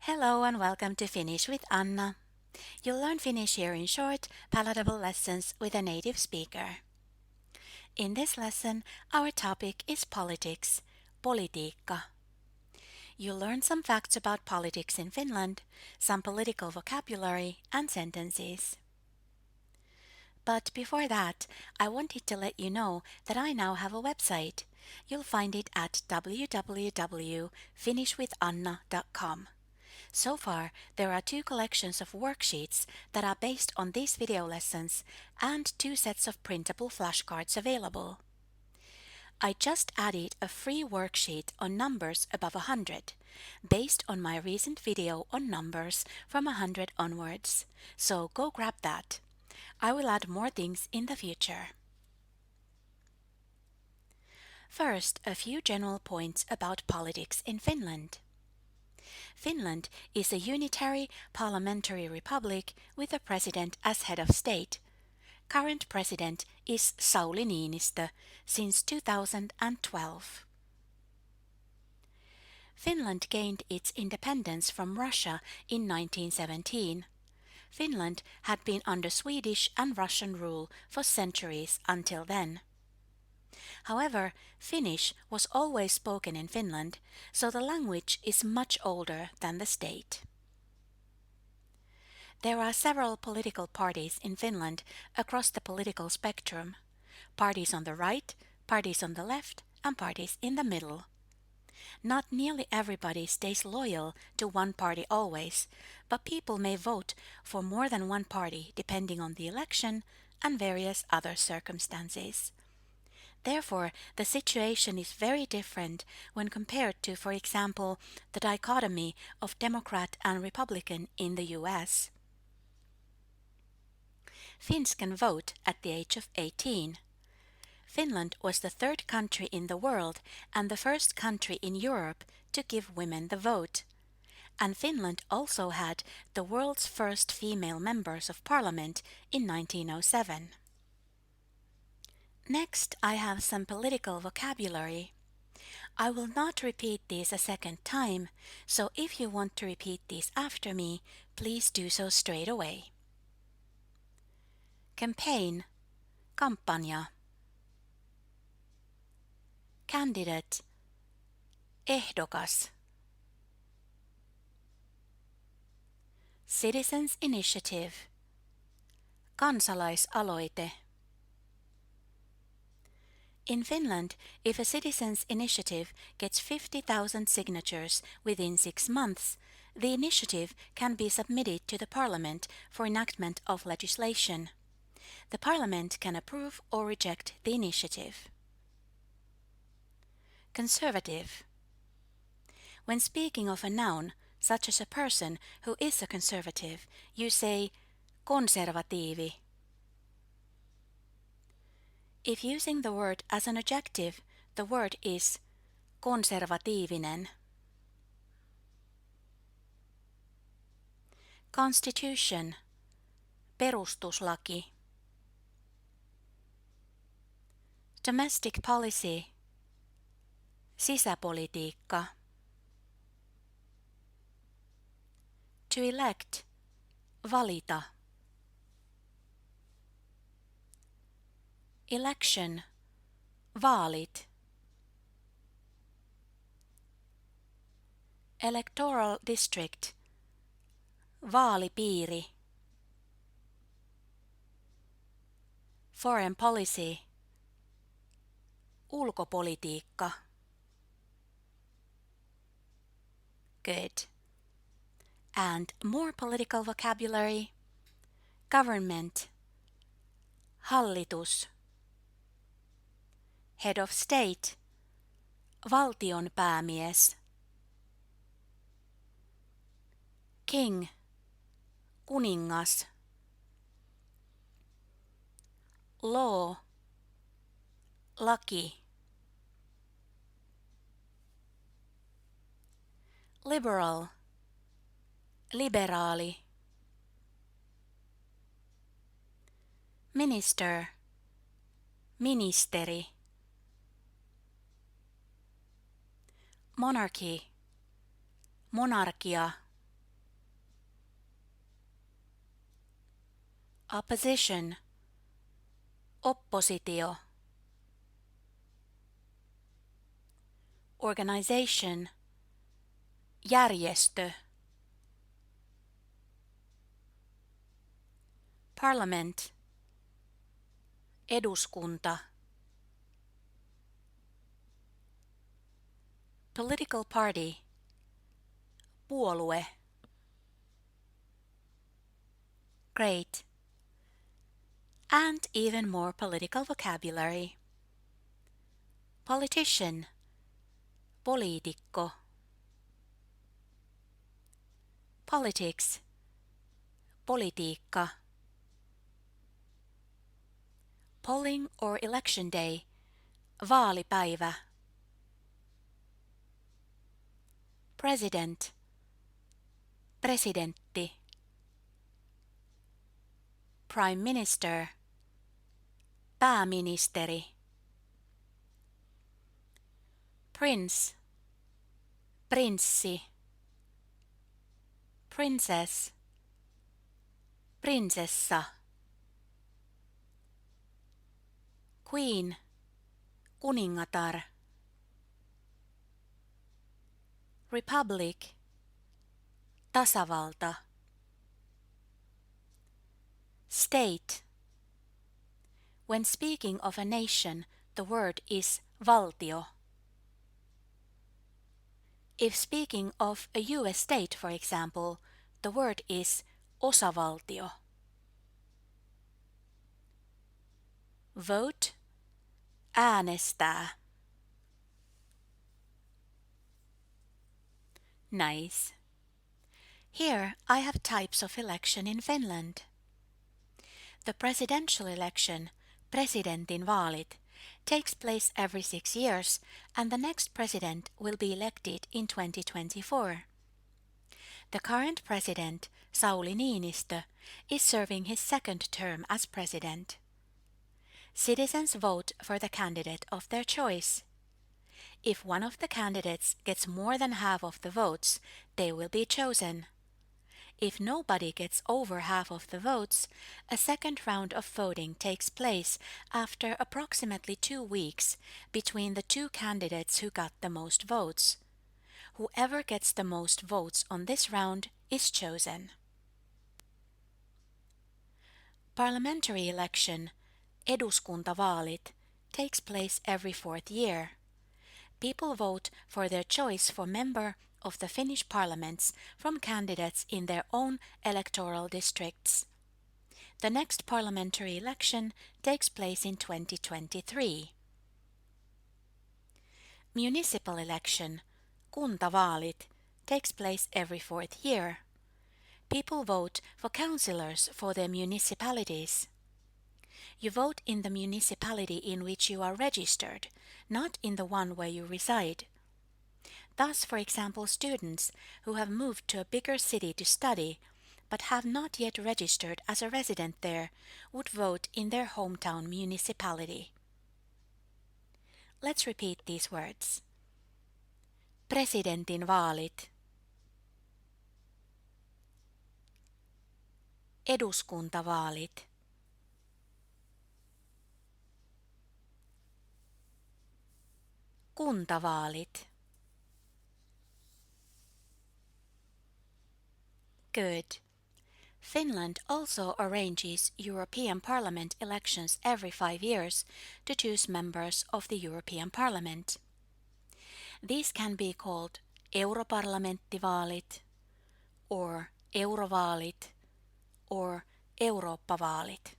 Hello and welcome to Finnish with Anna. You'll learn Finnish here in short, palatable lessons with a native speaker. In this lesson, our topic is politics, politiikka. You'll learn some facts about politics in Finland, some political vocabulary and sentences. But before that, I wanted to let you know that I now have a website. You'll find it at www.finishwithanna.com. So far, there are 2 collections of worksheets that are based on these video lessons and 2 sets of printable flashcards available. I just added a free worksheet on numbers above 100, based on my recent video on numbers from 100 onwards, so go grab that. I will add more things in the future. First, a few general points about politics in Finland. Finland is a unitary parliamentary republic with a president as head of state. Current president is Sauli Niinistö since 2012. Finland gained its independence from Russia in 1917. Finland had been under Swedish and Russian rule for centuries until then. However, Finnish was always spoken in Finland, so the language is much older than the state. There are several political parties in Finland across the political spectrum. Parties on the right, parties on the left, and parties in the middle. Not nearly everybody stays loyal to one party always, but people may vote for more than one party depending on the election and various other circumstances. Therefore, the situation is very different when compared to, for example, the dichotomy of Democrat and Republican in the US. Finns can vote at the age of 18. Finland was the 3rd country in the world and the 1st country in Europe to give women the vote. And Finland also had the world's first female members of parliament in 1907. Next, I have some political vocabulary. I will not repeat these a second time, so if you want to repeat these after me, please do so straight away. Campaign, kampanja. Candidate, ehdokas. Citizens' Initiative, kansalaisaloite. In Finland, if a citizens' initiative gets 50,000 signatures within 6 months, the initiative can be submitted to the parliament for enactment of legislation. The parliament can approve or reject the initiative. Conservative. When speaking of a noun, such as a person who is a conservative, you say konservatiivi. If using the word as an adjective, the word is konservatiivinen. Constitution, perustuslaki. Domestic policy, sisäpolitiikka. To elect, valita. Election, vaalit. Electoral district, vaalipiiri. Foreign policy, ulkopolitiikka. Good. And more political vocabulary. Government, hallitus. Head of state, valtionpäämies. King, kuningas. Law, laki. Liberal, liberaali. Minister, ministeri. Monarchy, monarkia. opposition, oppositio, organization, järjestö, parliament, eduskunta, political party, puolue, great, and even more political vocabulary. Politician, poliitikko, politics, politiikka, polling or election day, vaalipäivä, president, presidentti, prime minister, pääministeri, prince, prinssi, princess, prinsessa, queen, kuningatar, republic, tasavalta, state. When speaking of a nation, the word is valtio. If speaking of a US state, for example, the word is osavaltio. Vote, äänestää. Nice. Here I have types of election in Finland. The presidential election, presidentinvaalit, takes place every 6 years, and the next president will be elected in 2024. The current president, Sauli Niinistö, is serving his second term as president. Citizens vote for the candidate of their choice. If one of the candidates gets more than half of the votes, they will be chosen. If nobody gets over half of the votes, a second round of voting takes place after approximately 2 weeks between the two candidates who got the most votes. Whoever gets the most votes on this round is chosen. Parliamentary election, eduskuntavaalit, takes place every 4th year. People vote for their choice for member of the Finnish parliaments from candidates in their own electoral districts. The next parliamentary election takes place in 2023. Municipal election, kuntavaalit, takes place every 4th year. People vote for councillors for their municipalities. You vote in the municipality in which you are registered, not in the one where you reside. Thus, for example, students who have moved to a bigger city to study but have not yet registered as a resident there would vote in their hometown municipality. Let's repeat these words. Presidentinvaalit, eduskuntavaalit, kuntavaalit. Good. Finland also arranges European Parliament elections every 5 years to choose members of the European Parliament. These can be called europarlamenttivaalit, or eurovaalit, or Eurooppa-vaalit.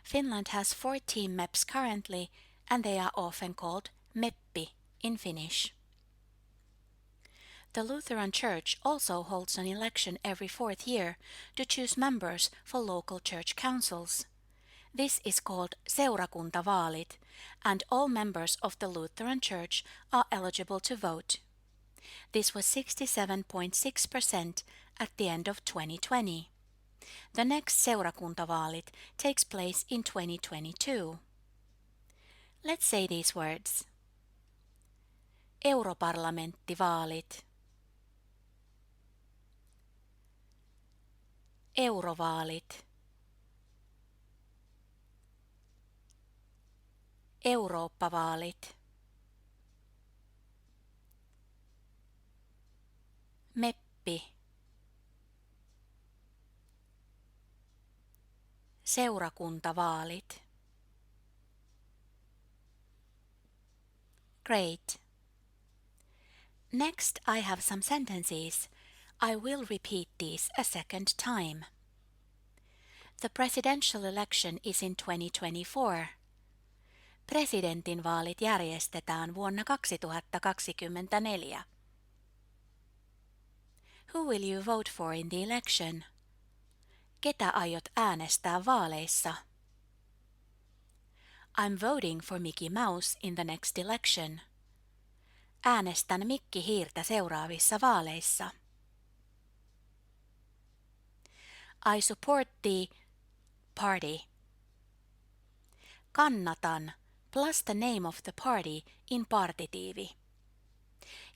Finland has 14 MEPs currently, and they are often called meppi in Finnish. The Lutheran Church also holds an election every 4th year to choose members for local church councils. This is called seurakuntavaalit, and all members of the Lutheran Church are eligible to vote. This was 67.6% at the end of 2020. The next seurakuntavaalit takes place in 2022. Let's say these words. Europarlamenttivaalit, eurovaalit, Eurooppa-vaalit. Meppi. Seurakuntavaalit. Great. Next I have some sentences. I will repeat these a second time. The presidential election is in 2024. Presidentinvaalit järjestetään vuonna 2024. Who will you vote for in the election? Ketä aiot äänestää vaaleissa? I'm voting for Mickey Mouse in the next election. Äänestän Mikki Hiirtä seuraavissa vaaleissa. I support the party. Kannatan plus the name of the party in partitiivi.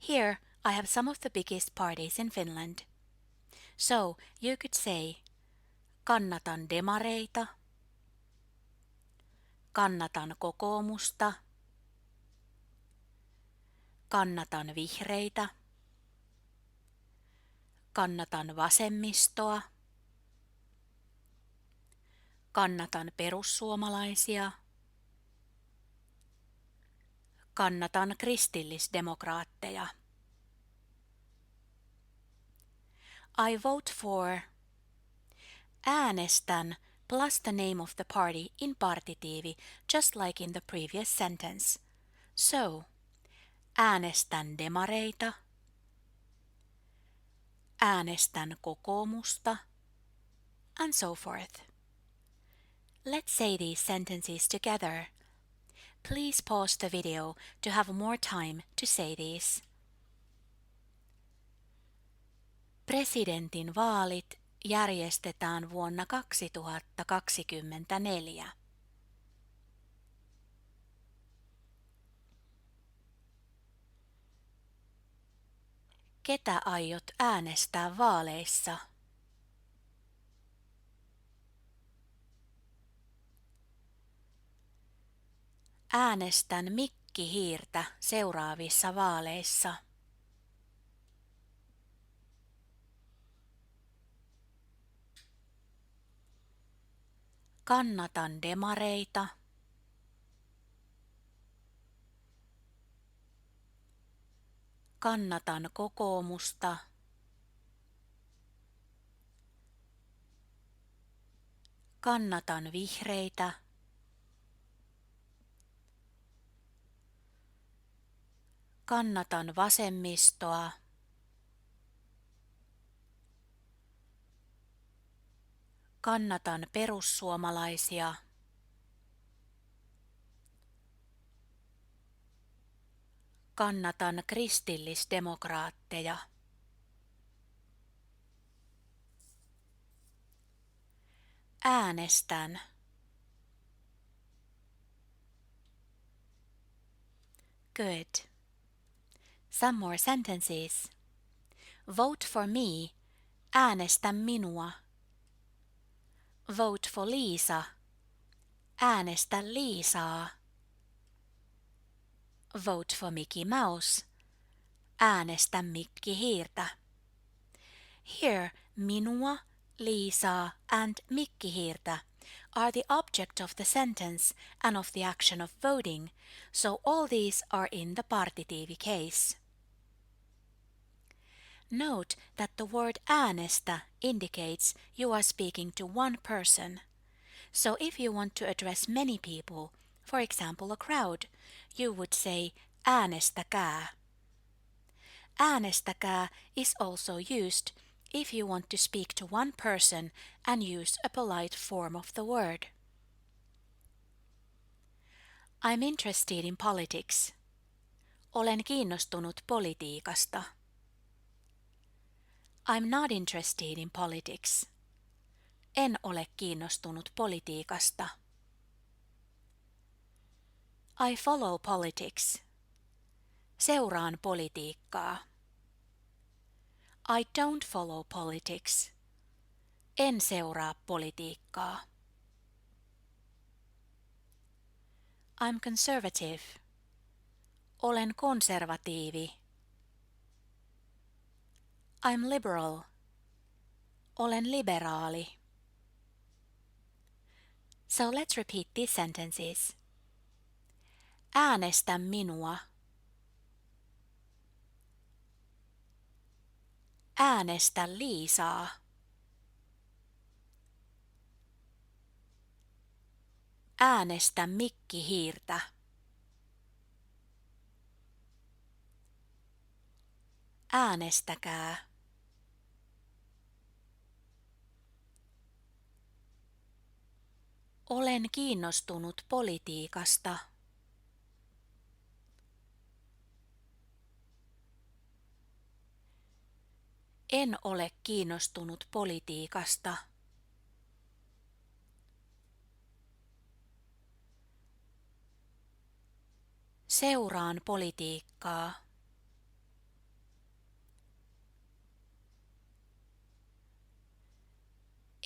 Here I have some of the biggest parties in Finland. So you could say, kannatan demareita, kannatan kokoomusta, kannatan vihreitä, kannatan vasemmistoa, kannatan perussuomalaisia, kannatan kristillisdemokraatteja. I vote for. Äänestän plus the name of the party in partitiivi, just like in the previous sentence. So, äänestän demareita, äänestän kokoomusta, and so forth. Let's say these sentences together. Please pause the video to have more time to say these. Presidentin vaalit järjestetään vuonna 2024. Ketä aiot äänestää vaaleissa? Äänestän Mikki Hiirtä seuraavissa vaaleissa. Kannatan demareita. Kannatan kokoomusta. Kannatan vihreitä. Kannatan vasemmistoa. Kannatan perussuomalaisia. Kannatan kristillisdemokraatteja. Äänestän. Good. Some more sentences. Vote for me. Äänestä minua. Vote for Liisa. Äänestä Liisaa. Vote for Mickey Mouse. Äänestä Mikki Hiirtä. Here, minua, Liisaa and Mikki Hiirtä are the object of the sentence and of the action of voting, so all these are in the partitiivi case. Note that the word äänestä indicates you are speaking to one person. So if you want to address many people, for example a crowd, you would say äänestäkää. Äänestäkää is also used if you want to speak to one person and use a polite form of the word. I'm interested in politics. Olen kiinnostunut politiikasta. I'm not interested in politics. En ole kiinnostunut politiikasta. I follow politics. Seuraan politiikkaa. I don't follow politics. En seuraa politiikkaa. I'm conservative. Olen konservatiivi. I'm liberal. Olen liberaali. So let's repeat these sentences. Äänestä minua. Äänestä Liisaa. Äänestä mikkihiirtä. Äänestäkää. Olen kiinnostunut politiikasta. En ole kiinnostunut politiikasta. Seuraan politiikkaa.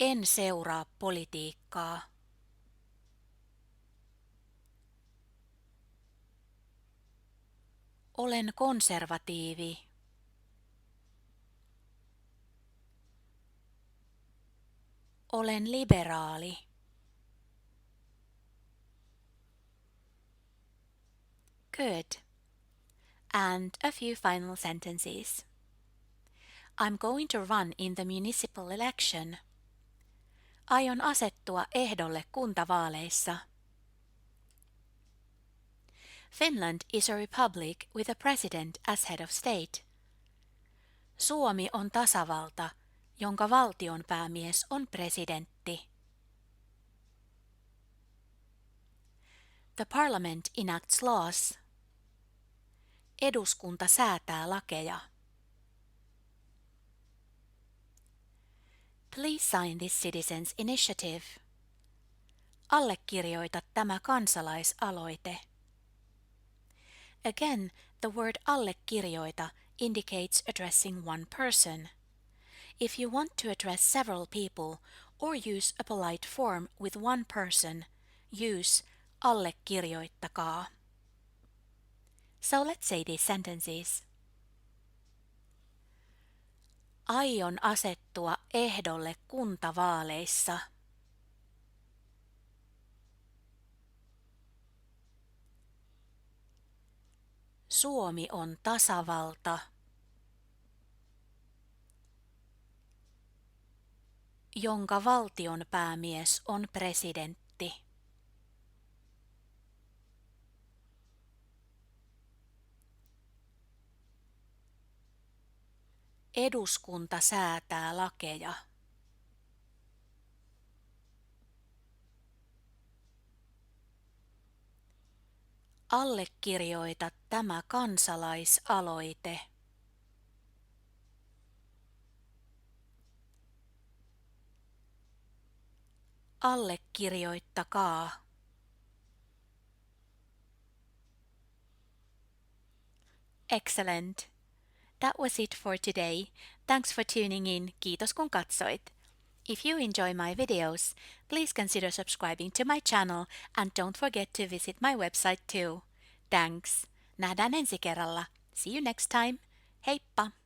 En seuraa politiikkaa. Olen konservatiivi. Olen liberaali. Good. And a few final sentences. I'm going to run in the municipal election. Aion asettua ehdolle kuntavaaleissa. Finland is a republic with a president as head of state. Suomi on tasavalta, jonka valtionpäämies on presidentti. The parliament enacts laws. Eduskunta säätää lakeja. Please sign this citizens' initiative. Allekirjoita tämä kansalaisaloite. Again, the word allekirjoita indicates addressing one person. If you want to address several people or use a polite form with one person, use allekirjoittakaa. So let's say these sentences. Aion asettua ehdolle kuntavaaleissa. Suomi on tasavalta, jonka valtionpäämies on presidentti. Eduskunta säätää lakeja. Allekirjoita tämä kansalaisaloite. Allekirjoittakaa. Excellent. That was it for today. Thanks for tuning in. Kiitos kun katsoit. If you enjoy my videos, please consider subscribing to my channel and don't forget to visit my website too. Thanks. Nähdään ensi kerralla. See you next time. Heippa!